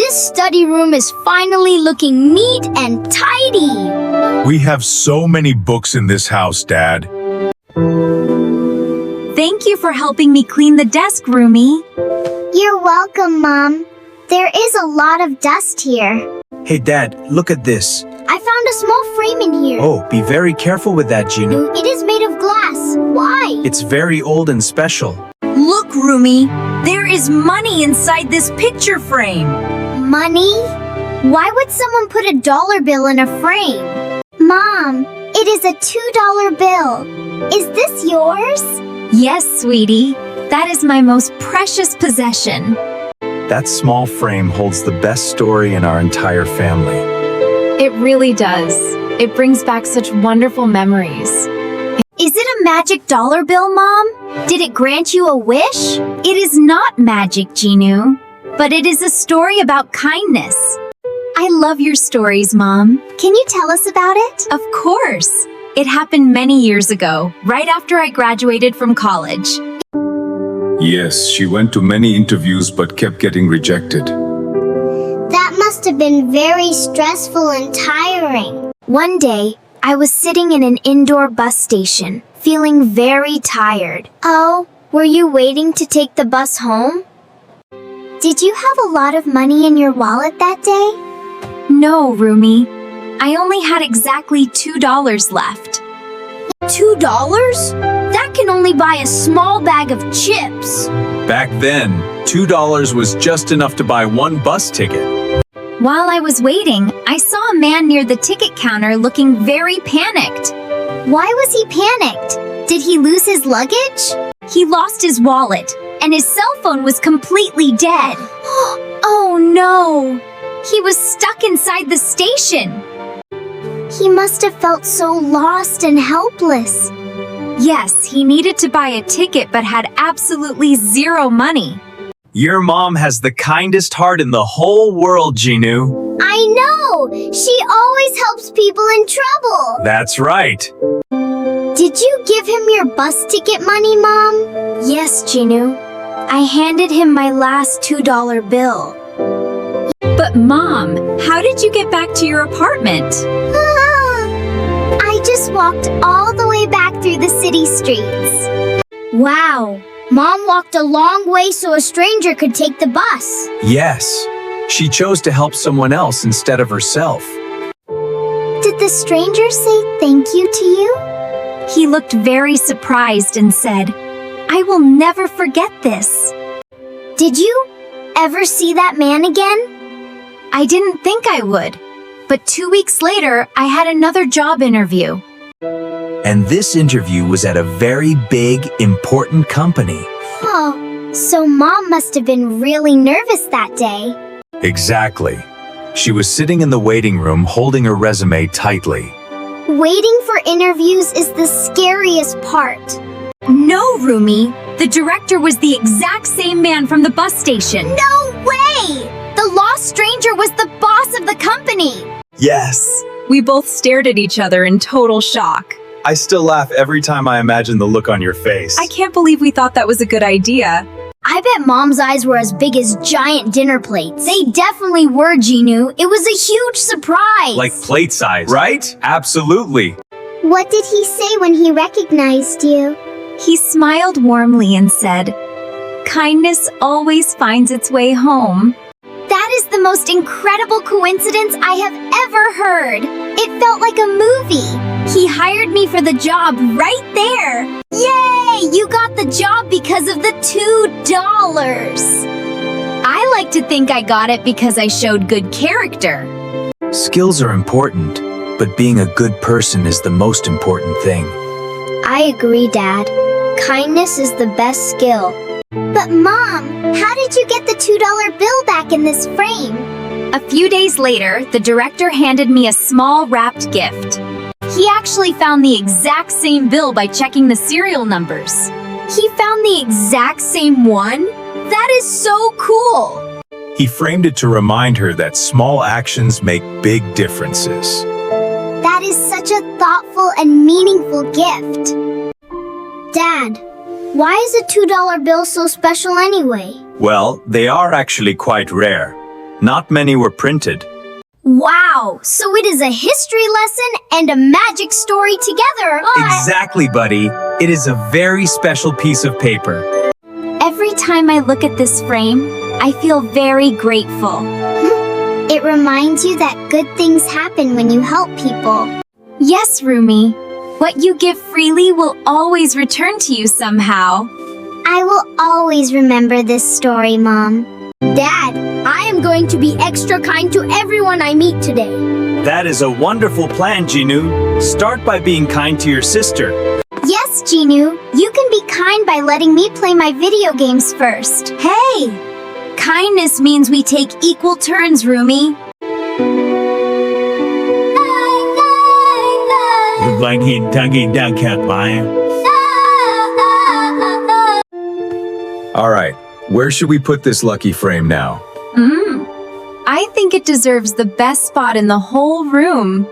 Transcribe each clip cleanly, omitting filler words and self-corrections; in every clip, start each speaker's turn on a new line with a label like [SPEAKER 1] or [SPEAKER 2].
[SPEAKER 1] This study room is finally looking neat and tidy.
[SPEAKER 2] We have so many books in this house, Dad.
[SPEAKER 3] Thank you for helping me clean the desk, Rumi.
[SPEAKER 1] You're welcome, Mom. There is a lot of dust here.
[SPEAKER 4] Hey, Dad, look at this.
[SPEAKER 1] I found a small frame in here.
[SPEAKER 4] Oh, be very careful with that, Gina.
[SPEAKER 1] It is made of glass. Why?
[SPEAKER 4] It's very old and special.
[SPEAKER 3] Look, Rumi, there is money inside this picture frame.
[SPEAKER 1] Money? Why would someone put a dollar bill in a frame? Mom, it is a $2 bill. Is this yours?
[SPEAKER 3] Yes, sweetie, that is my most precious possession.
[SPEAKER 4] That small frame holds the best story in our entire family.
[SPEAKER 3] It really does. It brings back such wonderful memories. Is it a magic dollar bill, Mom? Did it grant you a wish? It is not magic, Ginu, but it is a story about kindness. I love your stories, Mom.
[SPEAKER 1] Can you tell us about it?
[SPEAKER 3] Of course. It happened many years ago, right after I graduated from college.
[SPEAKER 2] Yes, she went to many interviews but kept getting rejected.
[SPEAKER 1] That must have been very stressful and tiring. One day, I was sitting in an indoor bus station, feeling very tired. Oh, were you waiting to take the bus home? Did you have a lot of money in your wallet that day?
[SPEAKER 3] No, Rumi. I only had exactly $2 left.
[SPEAKER 1] $2? That can only buy a small bag of chips.
[SPEAKER 4] Back then, $2 was just enough to buy one bus ticket.
[SPEAKER 3] While I was waiting, I saw a man near the ticket counter looking very panicked.
[SPEAKER 1] Why was he panicked? Did he lose his luggage?
[SPEAKER 3] He lost his wallet, and his cell phone was completely dead. Oh no! He was stuck inside the station.
[SPEAKER 1] He must have felt so lost and helpless.
[SPEAKER 3] Yes, he needed to buy a ticket but had absolutely zero money.
[SPEAKER 4] Your mom has the kindest heart in the whole world, Ginu.
[SPEAKER 1] I know! She always helps people in trouble.
[SPEAKER 4] That's right.
[SPEAKER 1] Did you give him your bus ticket money, Mom?
[SPEAKER 3] Yes, Ginu. I handed him my last $2 bill. But Mom, how did you get back to your apartment?
[SPEAKER 1] I just walked all the way back through the city streets. Wow! Mom walked a long way so a stranger could take the bus.
[SPEAKER 4] Yes, she chose to help someone else instead of herself.
[SPEAKER 1] Did the stranger say thank you to you?
[SPEAKER 3] He looked very surprised and said, "I will never forget this."
[SPEAKER 1] Did you ever see that man again?
[SPEAKER 3] I didn't think I would. But 2 weeks later, I had another job interview.
[SPEAKER 4] And this interview was at a very big, important company.
[SPEAKER 1] Oh, so Mom must have been really nervous that day.
[SPEAKER 4] Exactly. She was sitting in the waiting room holding her resume tightly.
[SPEAKER 1] Waiting for interviews is the scariest part.
[SPEAKER 3] No, Rumi. The director was the exact same man from the bus station.
[SPEAKER 1] No way! The lost stranger was the boss of the company.
[SPEAKER 4] Yes.
[SPEAKER 3] We both stared at each other in total shock.
[SPEAKER 4] I still laugh every time I imagine the look on your face.
[SPEAKER 3] I can't believe we thought that was a good idea.
[SPEAKER 1] I bet Mom's eyes were as big as giant dinner plates. They definitely were, Ginu. It was a huge surprise.
[SPEAKER 4] Like plate size, right? Absolutely.
[SPEAKER 1] What did he say when he recognized you?
[SPEAKER 3] He smiled warmly and said, "Kindness always finds its way home."
[SPEAKER 1] That is the most incredible coincidence I have ever heard. It felt like a movie. He hired me for the job right there. Yay! You got the job because of the $2.
[SPEAKER 3] I like to think I got it because I showed good character.
[SPEAKER 4] Skills are important, but being a good person is the most important thing.
[SPEAKER 1] I agree, Dad. Kindness is the best skill. But Mom, how did you get the $2 bill back in this frame?
[SPEAKER 3] A few days later, the director handed me a small wrapped gift. He actually found the exact same bill by checking the serial numbers. He found the exact same one? That is so cool!
[SPEAKER 4] He framed it to remind her that small actions make big differences.
[SPEAKER 1] That is such a thoughtful and meaningful gift. Dad, why is a $2 bill so special anyway?
[SPEAKER 4] Well, they are actually quite rare. Not many were printed.
[SPEAKER 1] Wow, so it is a history lesson and a magic story together.
[SPEAKER 4] Exactly, buddy. It is a very special piece of paper.
[SPEAKER 3] Every time I look at this frame, I feel very grateful.
[SPEAKER 1] It reminds you that good things happen when you help people.
[SPEAKER 3] Yes, Rumi. What you give freely will always return to you somehow.
[SPEAKER 1] I will always remember this story, Mom. Dad, I am going to be extra kind to everyone I meet today.
[SPEAKER 4] That is a wonderful plan, Jinu. Start by being kind to your sister.
[SPEAKER 1] Yes, Jinu, you can be kind by letting me play my video games first.
[SPEAKER 3] Hey! Kindness means we take equal turns, Rumi.
[SPEAKER 2] All right, where should we put this lucky frame now?
[SPEAKER 3] I think it deserves the best spot in the whole room.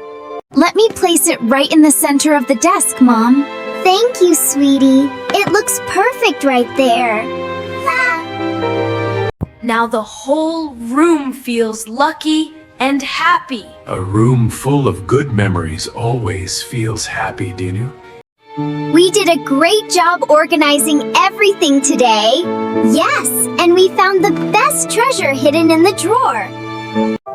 [SPEAKER 3] Let me place it right in the center of the desk, Mom.
[SPEAKER 1] Thank you, sweetie. It looks perfect right there.
[SPEAKER 5] Now the whole room feels lucky and happy.
[SPEAKER 6] A room full of good memories always feels happy, Dinu.
[SPEAKER 1] We did a great job organizing everything today. Yes, and we found the best treasure hidden in the drawer.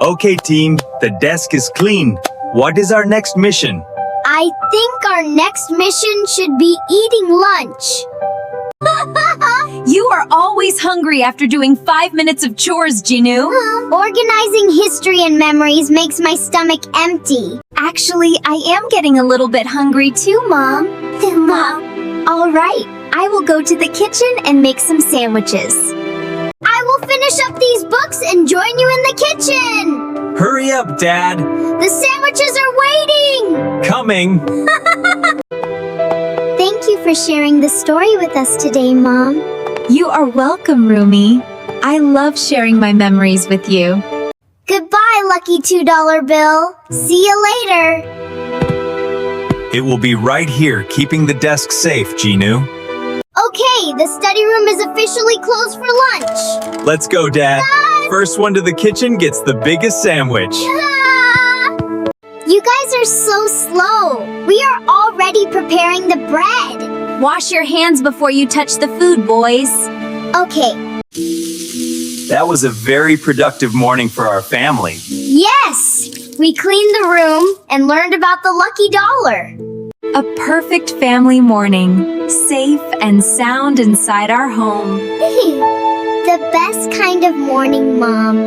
[SPEAKER 4] Okay, team, the desk is clean. What is our next mission?
[SPEAKER 1] I think our next mission should be eating lunch.
[SPEAKER 3] You are always hungry after doing 5 minutes of chores, Jinu.
[SPEAKER 1] Organizing history and memories makes my stomach empty.
[SPEAKER 3] Actually, I am getting a little bit hungry too, Mom.
[SPEAKER 1] Mom,
[SPEAKER 3] All right, I will go to the kitchen and make some sandwiches.
[SPEAKER 1] I will finish up these books and join you in the kitchen.
[SPEAKER 4] Hurry up, Dad.
[SPEAKER 1] The sandwiches are waiting.
[SPEAKER 4] Coming.
[SPEAKER 1] Thank you for sharing the story with us today, Mom.
[SPEAKER 3] You are welcome, Rumi. I love sharing my memories with you.
[SPEAKER 1] Goodbye, lucky $2 bill. See you later.
[SPEAKER 4] It will be right here, keeping the desk safe, Jinu.
[SPEAKER 1] Okay, the study room is officially closed for lunch.
[SPEAKER 4] Let's go, Dad. First one to the kitchen gets the biggest sandwich.
[SPEAKER 1] Ah! You guys are so slow. We are already preparing the bread.
[SPEAKER 3] Wash your hands before you touch the food, boys.
[SPEAKER 1] Okay,
[SPEAKER 4] That was a very productive morning for our family.
[SPEAKER 1] yes! We cleaned the room and learned about the lucky dollar.
[SPEAKER 3] A perfect family morning, safe and sound inside our home.
[SPEAKER 1] The best kind of morning, Mom.